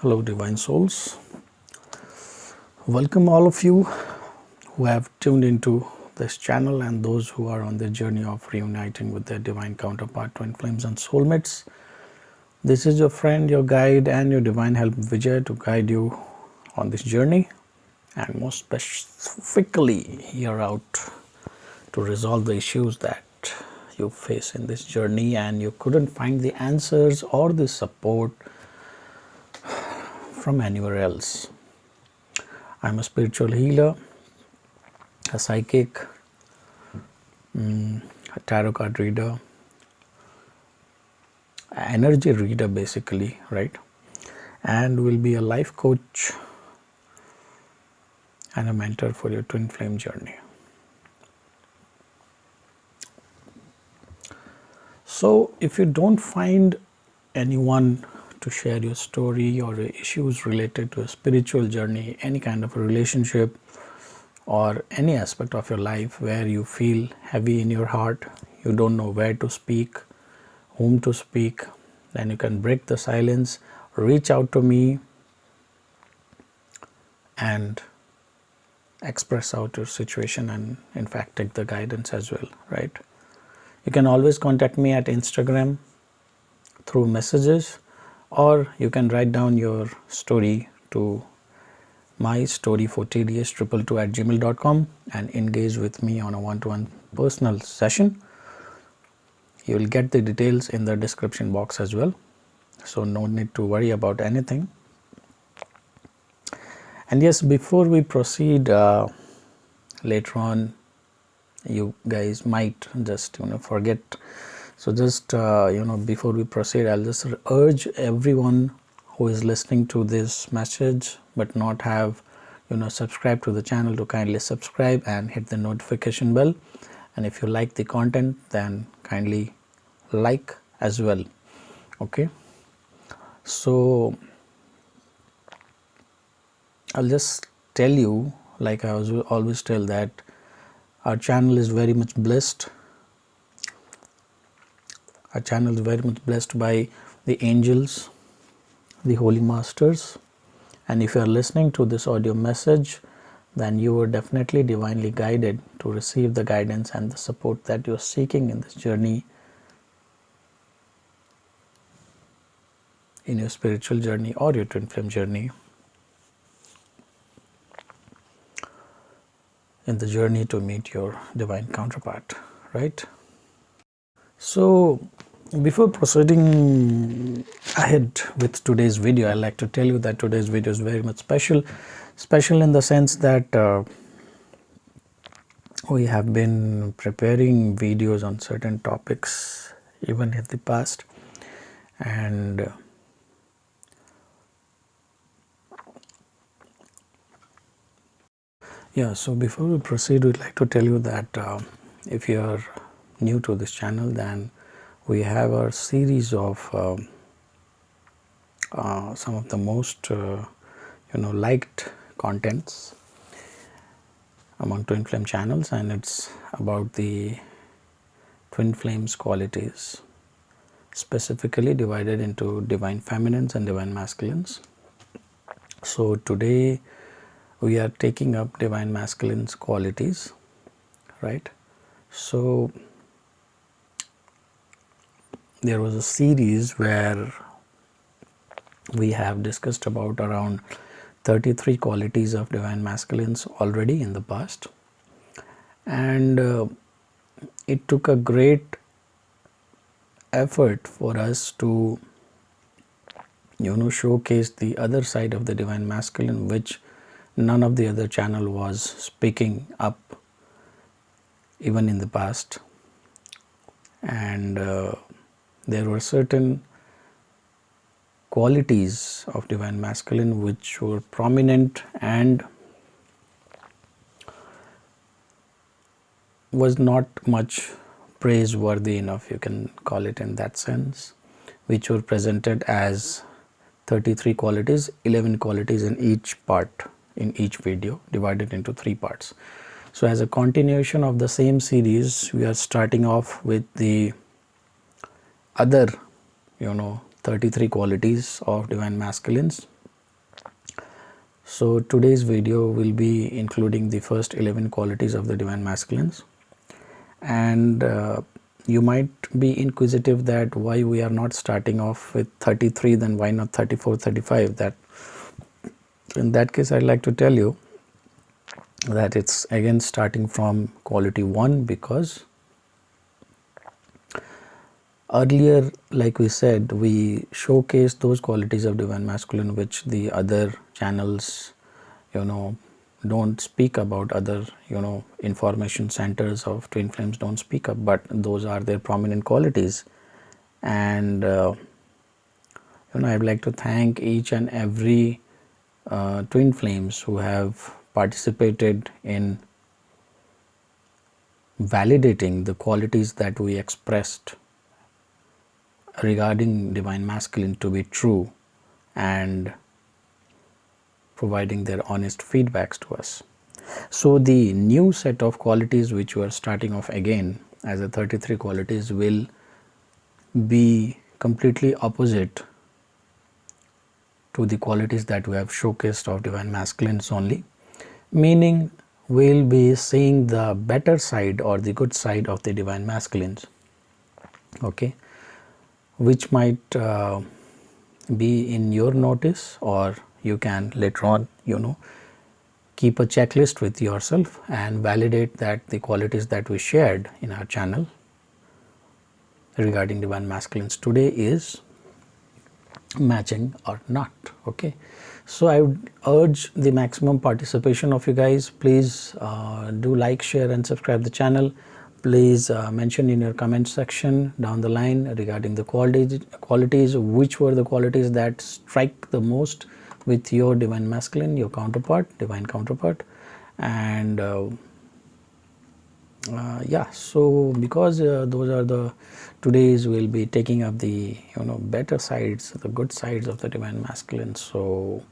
Hello Divine Souls, welcome all of you who have tuned into this channel and those who are on the journey of reuniting with their divine counterpart, twin flames and soulmates. This is your friend, your guide and your divine help Vijay to guide you on this journey and most specifically here out to resolve the issues that you face in this journey and you couldn't find the answers or the support from anywhere else. I'm a spiritual healer, a psychic, a tarot card reader, energy reader basically, right? And will be a life coach and a mentor for your twin flame journey. So if you don't find anyone to share your story or issues related to a spiritual journey, any kind of a relationship or any aspect of your life where you feel heavy in your heart, you don't know where to speak, whom to speak, then you can break the silence, reach out to me and express out your situation and in fact take the guidance as well, right? You can always contact me at Instagram through messages, or you can write down your story to mystory4tds222@gmail.com and engage with me on a one-to-one personal session. You will get the details in the description box as well, so no need to worry about anything. And yes, before we proceed, later on you guys might just forget. So just before we proceed, I'll just urge everyone who is listening to this message but not have subscribed to the channel to kindly subscribe and hit the notification bell. And if you like the content, then kindly like as well. Okay, so I'll just tell you, like I always tell, that our channel is very much blessed. Our channel is very much blessed by the angels, the holy masters, and if you are listening to this audio message, then you are definitely divinely guided to receive the guidance and the support that you are seeking in this journey, in your spiritual journey or your twin flame journey, in the journey to meet your divine counterpart, right? So before proceeding ahead with today's video, I'd like to tell you that today's video is very much special in the sense that we have been preparing videos on certain topics even in the past, and yeah, so before we proceed, we'd like to tell you that if you are new to this channel, then we have a series of some of the most liked contents among twin flame channels, and it's about the twin flames qualities, specifically divided into divine feminines and divine masculines. So today we are taking up divine masculines qualities, right? So there was a series where we have discussed about around 33 qualities of divine masculines already in the past, and it took a great effort for us to showcase the other side of the divine masculine, which none of the other channel was speaking up even in the past. And there were certain qualities of divine masculine which were prominent and was not much praiseworthy enough, you can call it in that sense, which were presented as 33 qualities, 11 qualities in each part, in each video, divided into 3 parts. So as a continuation of the same series, we are starting off with the other 33 qualities of divine masculines, So today's video will be including the first 11 qualities of the divine masculines, and you might be inquisitive that why we are not starting off with 33, then why not 34, 35. That in that case, I'd like to tell you that it's again starting from quality 1, because earlier, like we said, we showcased those qualities of divine masculine which the other channels, don't speak about. Other, information centers of twin flames don't speak up, but those are their prominent qualities. And I'd like to thank each and every twin flames who have participated in validating the qualities that we expressed regarding divine masculine to be true, and providing their honest feedbacks to us. So the new set of qualities which we are starting off again as a 33 qualities will be completely opposite to the qualities that we have showcased of divine masculines only, meaning we'll be seeing the better side or the good side of the divine masculines, okay, which might be in your notice, or you can later on keep a checklist with yourself and validate that the qualities that we shared in our channel regarding divine masculines today is matching or not. Okay, so I would urge the maximum participation of you guys. Please do like, share and subscribe the channel. Please mention in your comment section down the line regarding the qualities, which were the qualities that strike the most with your divine masculine, your divine counterpart. And yeah, so because those are the today's we'll be taking up the better sides, the good sides of the divine masculine. So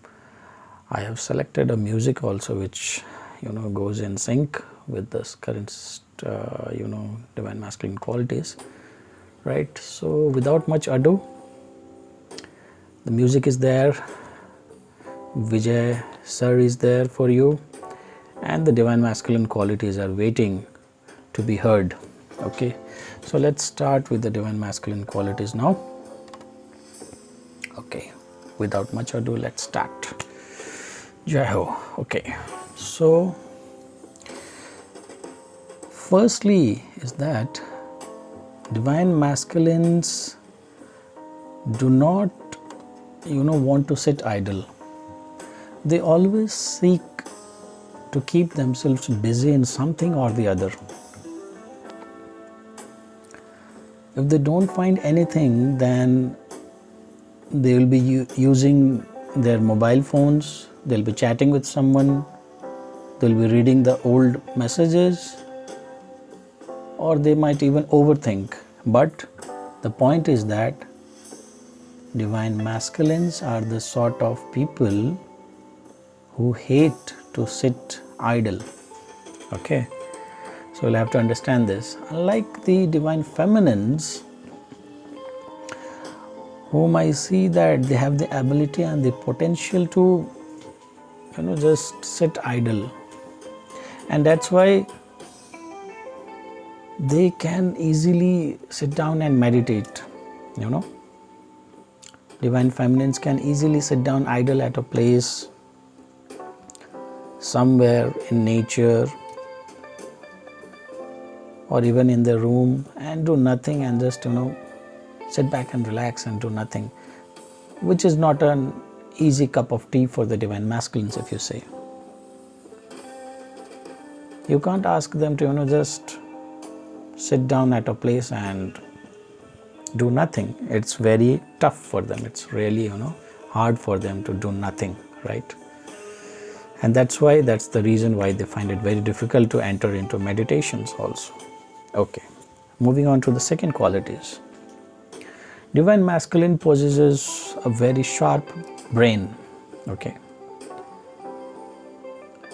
I have selected a music also which goes in sync with this current divine masculine qualities, right? So without much ado, the music is there, Vijay sir is there for you, and the divine masculine qualities are waiting to be heard. Okay, so let's start with the divine masculine qualities now. Okay, without much ado, let's start. Jai Ho. Okay, so firstly is that divine masculines do not want to sit idle. They always seek to keep themselves busy in something or the other. If they don't find anything, then they will be using their mobile phones, they'll be chatting with someone, they'll be reading the old messages, or they might even overthink. But the point is that divine masculines are the sort of people who hate to sit idle. Okay, so we'll have to understand this. Unlike the divine feminines, whom I see that they have the ability and the potential to just sit idle, and that's why they can easily sit down and meditate. Divine feminines can easily sit down idle at a place somewhere in nature, or even in their room, and do nothing, and just sit back and relax and do nothing, which is not an easy cup of tea for the divine masculines, if you say. You can't ask them to just sit down at a place and do nothing. It's very tough for them. It's really hard for them to do nothing, right? And that's the reason why they find it very difficult to enter into meditations also. Okay, moving on to the second qualities. Divine masculine possesses a very sharp brain. Okay,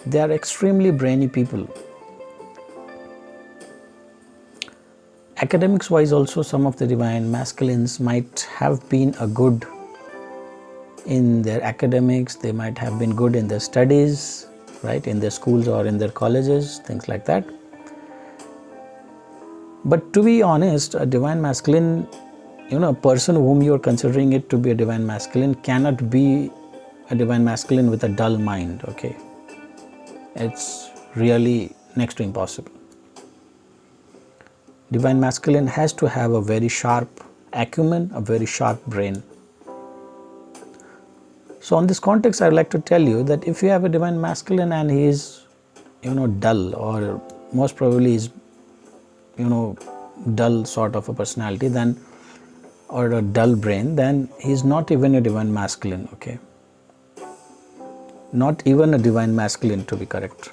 they are extremely brainy people. Academics wise also, some of the divine masculines might have been a good in their academics, they might have been good in their studies, right, in their schools or in their colleges, things like that. But to be honest, a divine masculine, a person whom you are considering it to be a divine masculine cannot be a divine masculine with a dull mind, okay? It's really next to impossible. Divine masculine has to have a very sharp acumen, a very sharp brain. So on this context, I would like to tell you that if you have a divine masculine and he is, dull, or most probably is, dull sort of a personality, then, or a dull brain, then he is not even a divine masculine, okay? Not even a divine masculine, to be correct.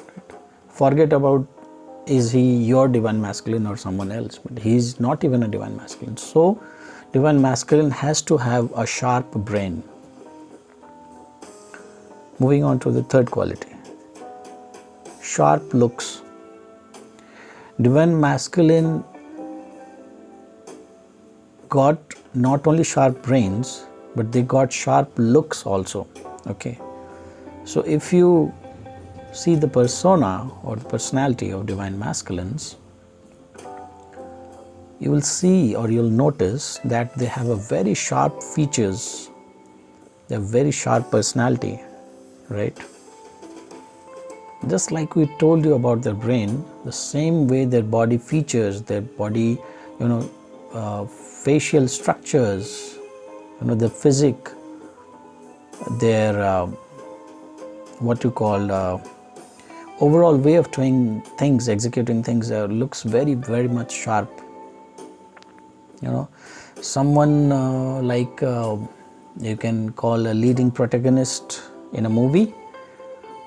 Forget about is he your divine masculine or someone else, but he is not even a divine masculine. So divine masculine has to have a sharp brain. Moving on to the third quality, sharp looks. Divine masculine got not only sharp brains, but they got sharp looks also, okay? So if you see the persona or the personality of divine masculines, you will see or you'll notice that they have a very sharp features, they have very sharp personality, right? Just like we told you about their brain, the same way their body features, their body, facial structures, the physique, their what you call overall way of doing things, executing things looks very, very much sharp. Someone like you can call a leading protagonist in a movie,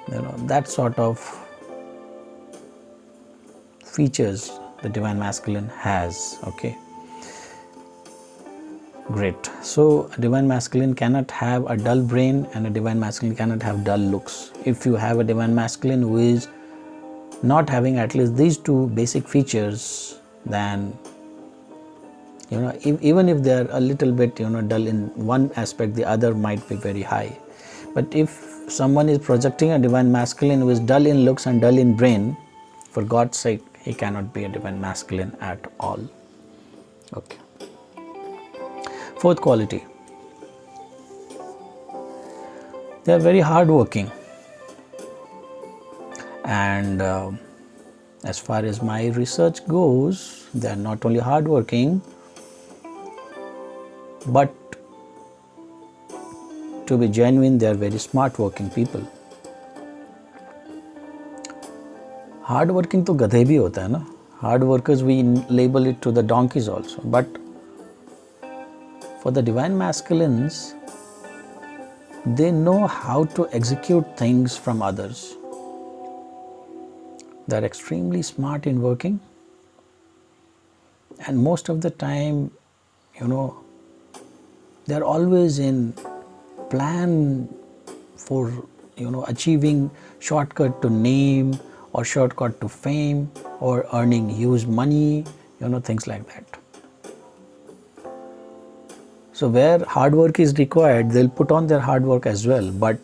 that sort of features the divine masculine has, okay? Great. So a divine masculine cannot have a dull brain, and a divine masculine cannot have dull looks. If you have a divine masculine who is not having at least these two basic features, then even if they are a little bit dull in one aspect, the other might be very high. But if someone is projecting a divine masculine who is dull in looks and dull in brain, for God's sake, he cannot be a divine masculine at all, okay? Fourth quality, they are very hardworking, and as far as my research goes, they are not only hardworking, but to be genuine, they are very smart working people. Hard working तो गधे भी होता है ना. Hard workers we label it to the donkeys also, but for the divine masculines, they know how to execute things from others. They are extremely smart in working, and most of the time, they are always in plan for achieving shortcut to name or shortcut to fame or earning huge money, things like that. So where hard work is required, they'll put on their hard work as well, but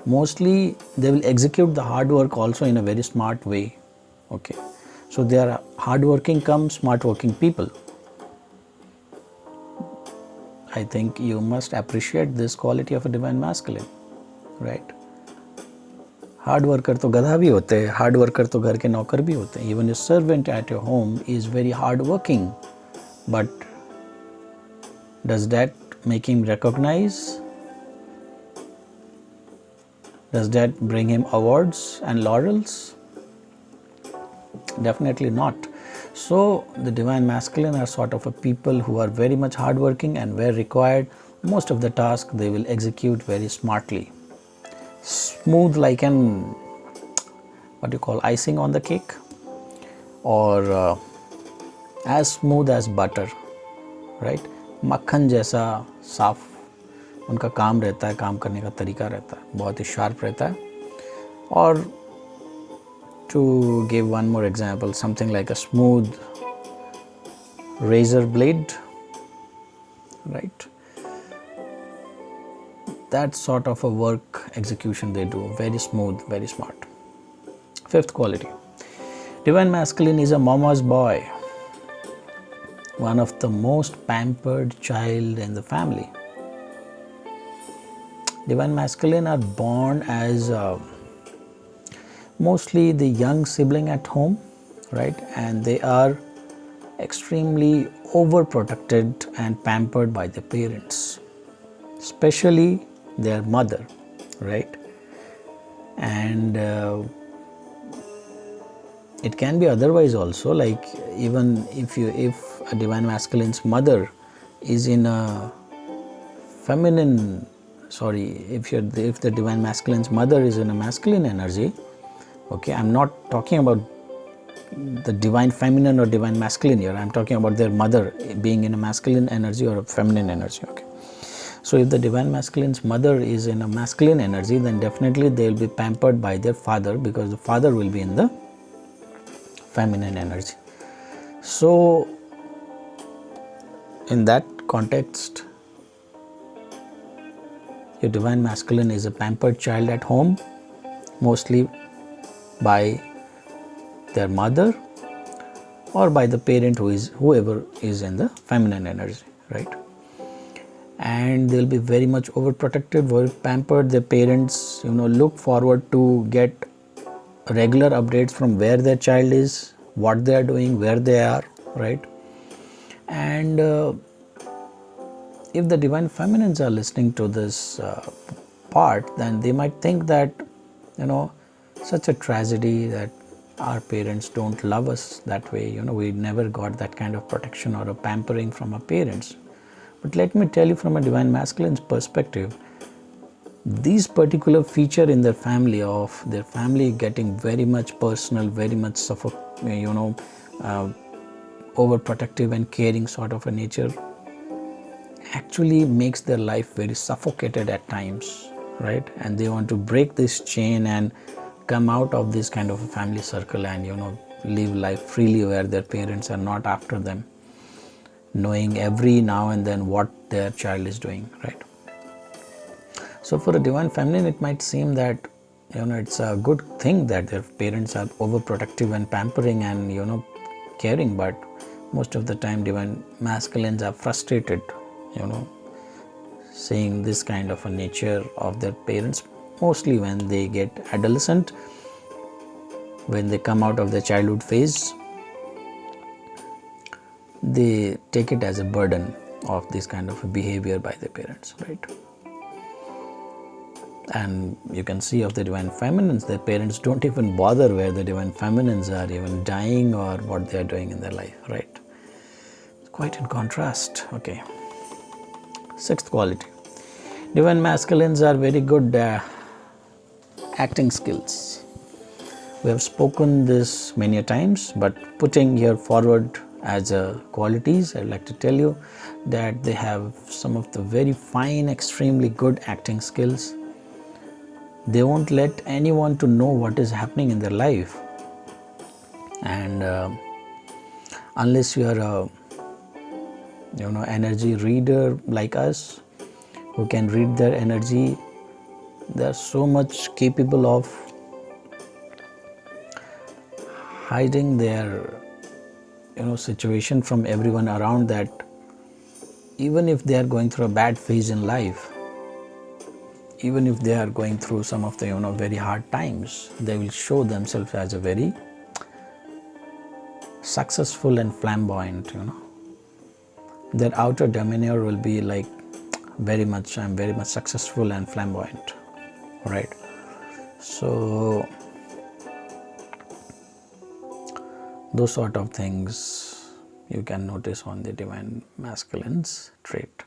mostly they will execute the hard work also in a very smart way, okay? So they are hardworking come smart working people. I think you must appreciate this quality of a divine masculine, right? Hard worker तो गधा भी होते हैं, hard worker तो घर के नौकर भी होते हैं. Even a servant at your home is very hard working, but does that make him recognize? Does that bring him awards and laurels? Definitely not. So the divine masculine are sort of a people who are very much hardworking, and where required, most of the task they will execute very smartly. Smooth like an, what you call, icing on the cake, or as smooth as butter, right? मक्खन जैसा साफ उनका काम रहता है, काम करने का तरीका रहता है, बहुत ही शार्प रहता है. और to give one more example, something like a smooth razor blade, right? that sort of a work execution they do, very smooth, very smart. Fifth quality, divine masculine is a mama's boy, one of the most pampered child in the family. Divine masculine are born as mostly the young sibling at home, right? And they are extremely overprotected and pampered by their parents, especially their mother, right? And it can be otherwise also, like even if a divine masculine's mother is in a feminine, if the divine masculine's mother is in a masculine energy, okay, I'm not talking about the divine feminine or divine masculine here, I'm talking about their mother being in a masculine energy or a feminine energy, okay. So if the divine masculine's mother is in a masculine energy, then definitely they will be pampered by their father, because the father will be in the feminine energy. So in that context, your divine masculine is a pampered child at home, mostly by their mother or by the parent whoever is in the feminine energy, right? And they'll be very much overprotective, very pampered. Their parents, look forward to get regular updates from where their child is, what they are doing, where they are, right? And if the divine feminines are listening to this part, then they might think that, such a tragedy that our parents don't love us that way, we never got that kind of protection or a pampering from our parents. But let me tell you, from a divine masculine's perspective, these particular feature in their family, of their family getting very much personal, very much overprotective and caring sort of a nature, actually makes their life very suffocated at times, right? And they want to break this chain and come out of this kind of a family circle and live life freely, where their parents are not after them, knowing every now and then what their child is doing, right? So for a divine feminine, it might seem that it's a good thing that their parents are overprotective and pampering and caring, but most of the time divine masculines are frustrated seeing this kind of a nature of their parents, mostly when they get adolescent, when they come out of the childhood phase. They take it as a burden of this kind of a behavior by their parents, right? And you can see of the divine feminines, their parents don't even bother where the divine feminines are even dying or what they are doing in their life, right? It's quite in contrast, okay. Sixth quality, divine masculines are very good acting skills. We have spoken this many a times, but putting here forward as qualities, I'd like to tell you that they have some of the very fine, extremely good acting skills. They won't let anyone to know what is happening in their life, and unless you are a energy reader like us, who can read their energy, they are so much capable of hiding their situation from everyone around, that even if they are going through a bad phase in life, even if they are going through some of the very hard times, they will show themselves as a very successful and flamboyant. Their outer demeanor will be like I'm very much successful and flamboyant, right? So those sort of things you can notice on the divine masculine's trait.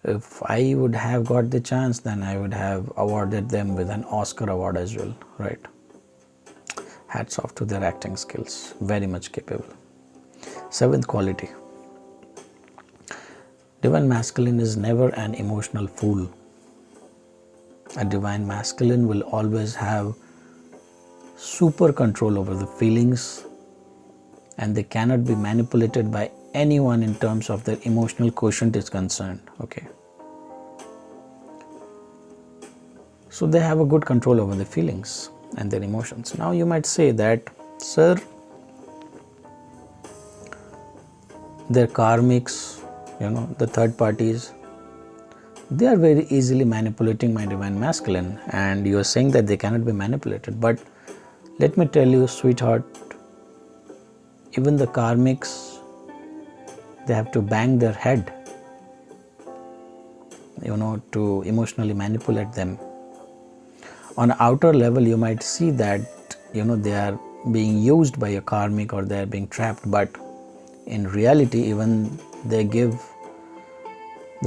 If I would have got the chance, then I would have awarded them with an Oscar award as well, right? Hats off to their acting skills, very much capable. Seventh quality, divine masculine is never an emotional fool. A divine masculine will always have super control over the feelings, and they cannot be manipulated by anyone in terms of their emotional quotient is concerned, okay? So they have a good control over the feelings and their emotions. Now you might say that, sir, their karmics, the third parties, they are very easily manipulating my divine masculine, and you are saying that they cannot be manipulated. But let me tell you, sweetheart, even the karmics, they have to bang their head, to emotionally manipulate them. On an outer level, you might see that, they are being used by a karmic or they are being trapped, but in reality, even the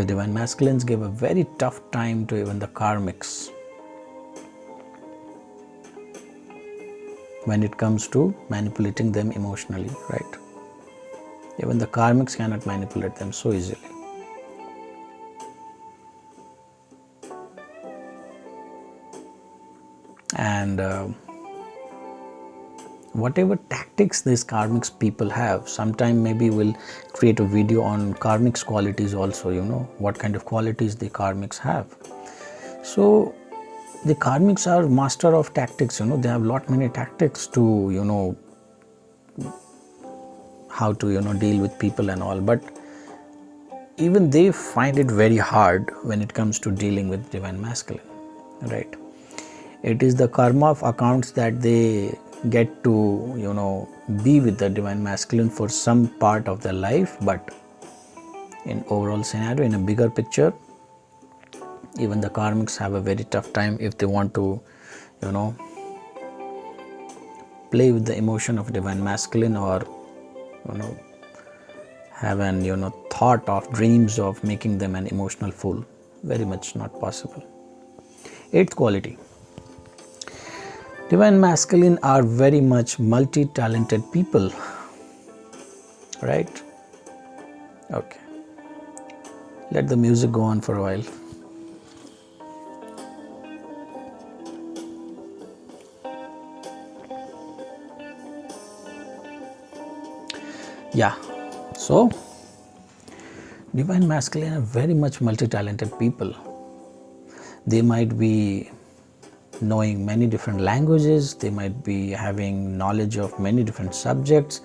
divine masculines give a very tough time to even the karmics when it comes to manipulating them emotionally, right? Even the karmics cannot manipulate them so easily. And whatever tactics these karmics people have, sometime maybe we'll create a video on karmics qualities also, what kind of qualities the karmics have. So the karmics are master of tactics, they have lot many tactics to, how to, deal with people and all, but even they find it very hard when it comes to dealing with divine masculine, right? It is the karma of accounts that they get to, be with the divine masculine for some part of their life, but in overall scenario, in a bigger picture, even the karmics have a very tough time if they want to, play with the emotion of divine masculine, or, have an, thought of dreams of making them an emotional fool. Very much not possible. Eighth quality. Divine masculine are very much multi-talented people, right? Okay. Let the music go on for a while. Yeah, so divine masculine are very much multi-talented people. They might be knowing many different languages, they might be having knowledge of many different subjects,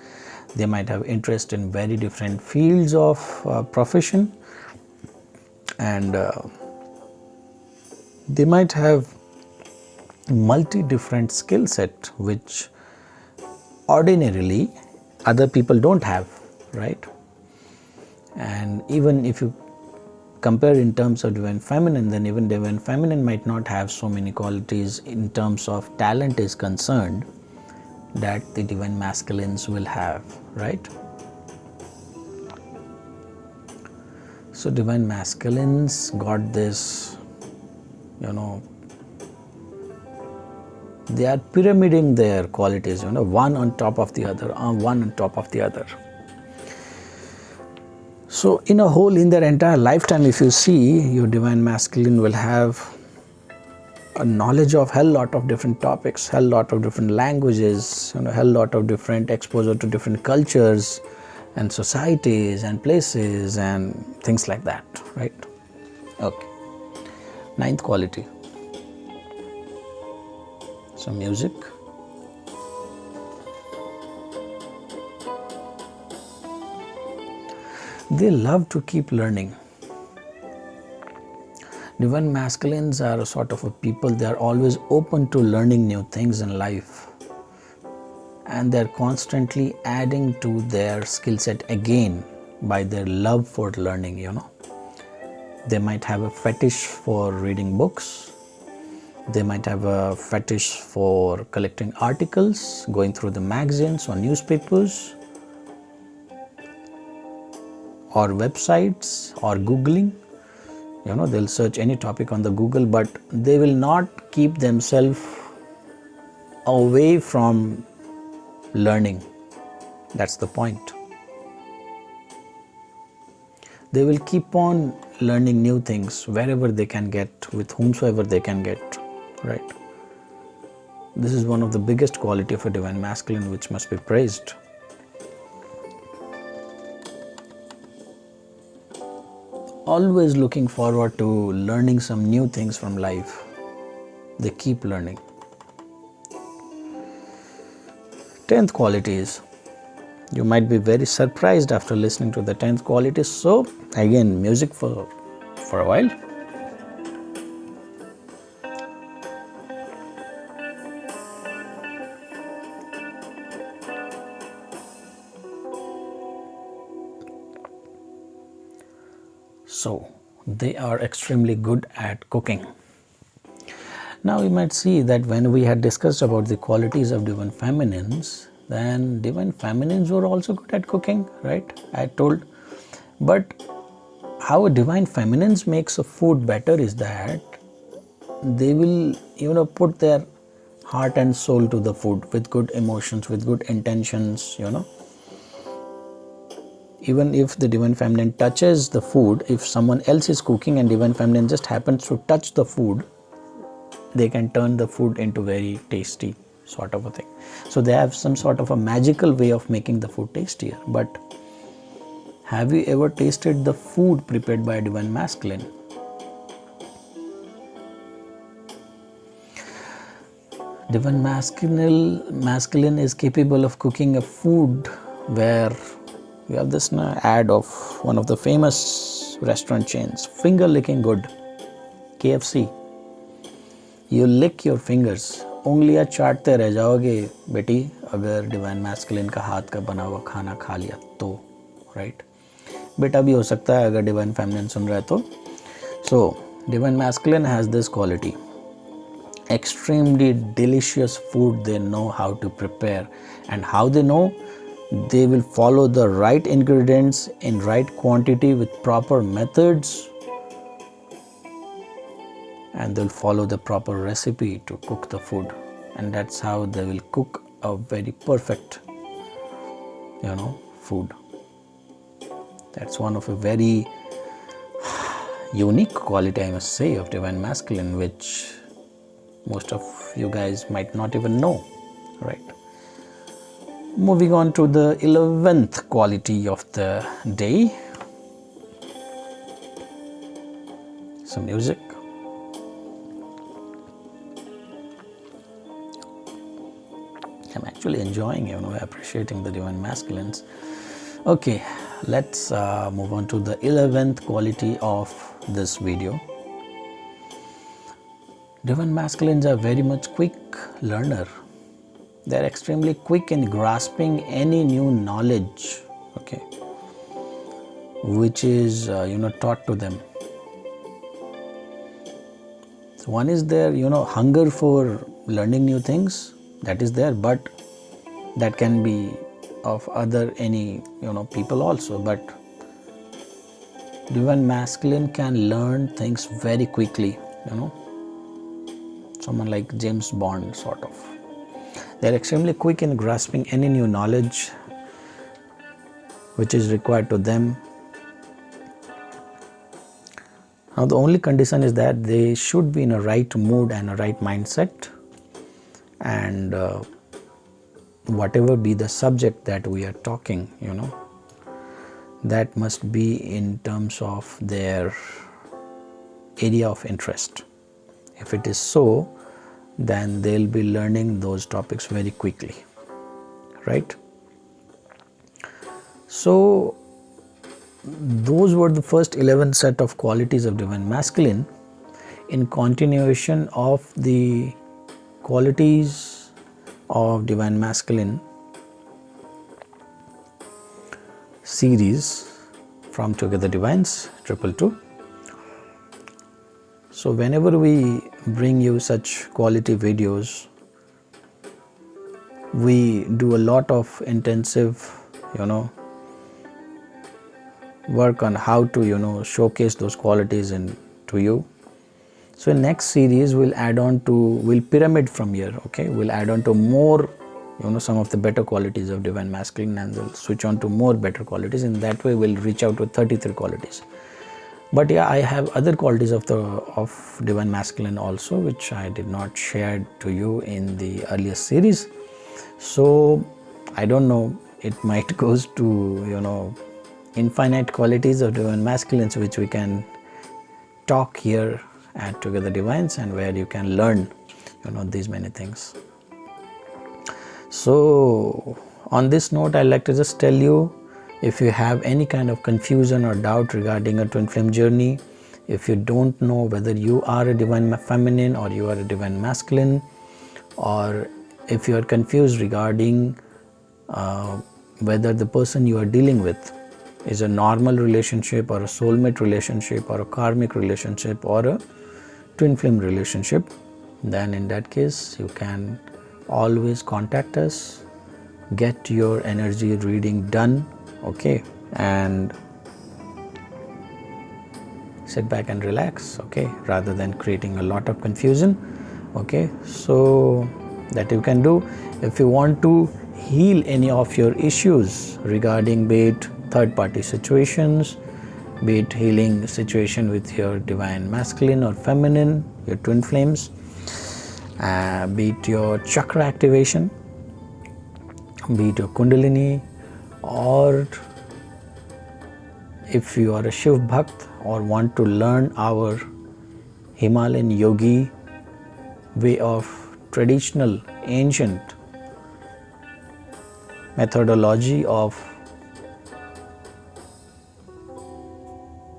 they might have interest in very different fields of profession, and they might have multi-different skill set which ordinarily other people don't have, right? And even if you compare in terms of divine feminine, then even divine feminine might not have so many qualities in terms of talent is concerned that the divine masculines will have, right? So divine masculines got this, they are pyramiding their qualities, one on top of the other, one on top of the other. So in a whole, in their entire lifetime, if you see, your divine masculine will have a knowledge of hell lot of different topics, hell lot of different languages, hell lot of different exposure to different cultures and societies and places and things like that, right? Okay. Ninth quality. Some music. They love to keep learning. Divine masculines are a sort of a people, they are always open to learning new things in life. And they are constantly adding to their skill set again by their love for learning, They might have a fetish for reading books. They might have a fetish for collecting articles, going through the magazines or newspapers, or websites, or Googling. They'll search any topic on the Google, but they will not keep themselves away from learning. That's the point. They will keep on learning new things wherever they can get, with whomsoever they can get, right? This is one of the biggest quality of a divine masculine which must be praised. Always looking forward to learning some new things from life. they keep learning. 10th quality is, you might be very surprised after listening to the 10th quality. So again, music for a while. So they are extremely good at cooking. Now you might see that when we had discussed about the qualities of divine feminines, then divine feminines were also good at cooking, right? I told. But how a divine feminines makes a food better is that they will, put their heart and soul to the food with good emotions, with good intentions, Even if the divine feminine touches the food, if someone else is cooking and divine feminine just happens to touch the food, they can turn the food into very tasty sort of a thing. So they have some sort of a magical way of making the food tastier. But have you ever tasted the food prepared by a divine masculine? Divine masculine is capable of cooking a food where we have this ad of one of the famous restaurant chains, finger licking good, KFC. You lick your fingers, उंगलियां चाटते रह जाओगे बेटी अगर divine masculine का हाथ का बना हुआ खाना खा लिया तो, राइट? बेटा भी हो सकता है अगर डिवाइन फेमिनिन सुन रहा है तो. So divine masculine has this quality, extremely delicious food they know how to prepare. And how they know? They will follow the right ingredients in right quantity with proper methods, and they'll follow the proper recipe to cook the food, and that's how they will cook a very perfect food. That's one of a very unique quality, I must say, of divine masculine, which most of you guys might not even know, right? Moving on to the 11th quality of the day, some music. I'm actually enjoying, appreciating the divine masculines. Okay, let's move on to the 11th quality of this video. Divine masculines are very much quick learner. They're extremely quick in grasping any new knowledge, okay, which is taught to them. So one is their hunger for learning new things, that is there, but that can be of any people also. But divine masculine can learn things very quickly, someone like James Bond sort of. They're extremely quick in grasping any new knowledge which is required to them. Now the only condition is that they should be in a right mood and a right mindset, and whatever be the subject that we are talking, that must be in terms of their area of interest. If it is so, then they'll be learning those topics very quickly, right? So those were the first 11 set of qualities of divine masculine, in continuation of the qualities of divine masculine series from Together Divines 222. So whenever we bring you such quality videos, we do a lot of intensive work on how to showcase those qualities to you. So in next series we'll pyramid from here, okay? We'll add on to more some of the better qualities of divine masculine, and we'll switch on to more better qualities. In that way we'll reach out to 33 qualities. But yeah, I have other qualities of divine masculine also, which I did not share to you in the earlier series. So I don't know, it might goes to infinite qualities of divine masculines, which we can talk here at Together Divines, and where you can learn these many things. So on this note, I'd like to just tell you, if you have any kind of confusion or doubt regarding a twin flame journey, if you don't know whether you are a divine feminine or you are a divine masculine, or if you are confused regarding whether the person you are dealing with is a normal relationship or a soulmate relationship or a karmic relationship or a twin flame relationship, then in that case you can always contact us, get your energy reading done, okay, and sit back and relax, okay, rather than creating a lot of confusion, okay. So that you can do. If you want to heal any of your issues regarding, be it third party situations, be it healing situation with your divine masculine or feminine, your twin flames, be it your chakra activation, be it your kundalini, or if you are a Shiv Bhakt or want to learn our Himalayan yogi way of traditional ancient methodology of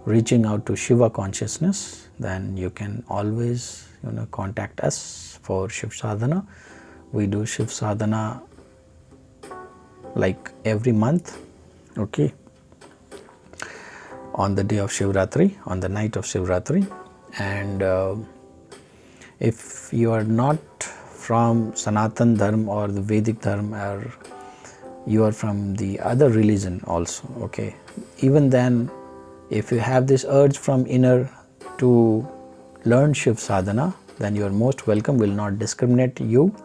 reaching out to Shiva consciousness, then you can always contact us for Shiv Sadhana. We do Shiv Sadhana like every month, okay, on the day of Shivratri, on the night of Shivratri. And if you are not from Sanatan Dharma or the Vedic Dharma, or you are from the other religion also, okay, even then, if you have this urge from inner to learn Shiv Sadhana, then you are most welcome. Will not discriminate you,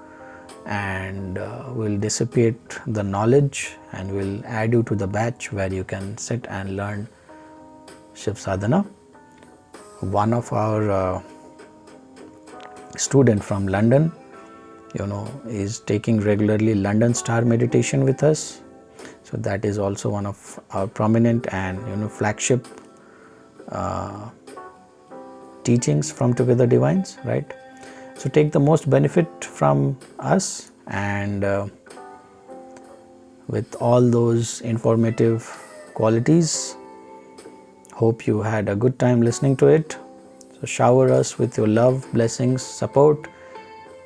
and will dissipate the knowledge and will add you to the batch where you can sit and learn Shiv Sadhana. One of our student from London, is taking regularly London Star meditation with us. So that is also one of our prominent and flagship teachings from Together Divines, right? So take the most benefit from us, and with all those informative qualities, hope you had a good time listening to it. So shower us with your love, blessings, support,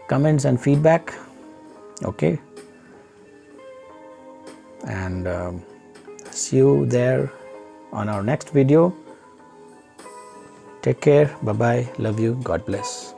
comments and feedback, okay, and see you there on our next video. Take care, bye bye, love you, God bless.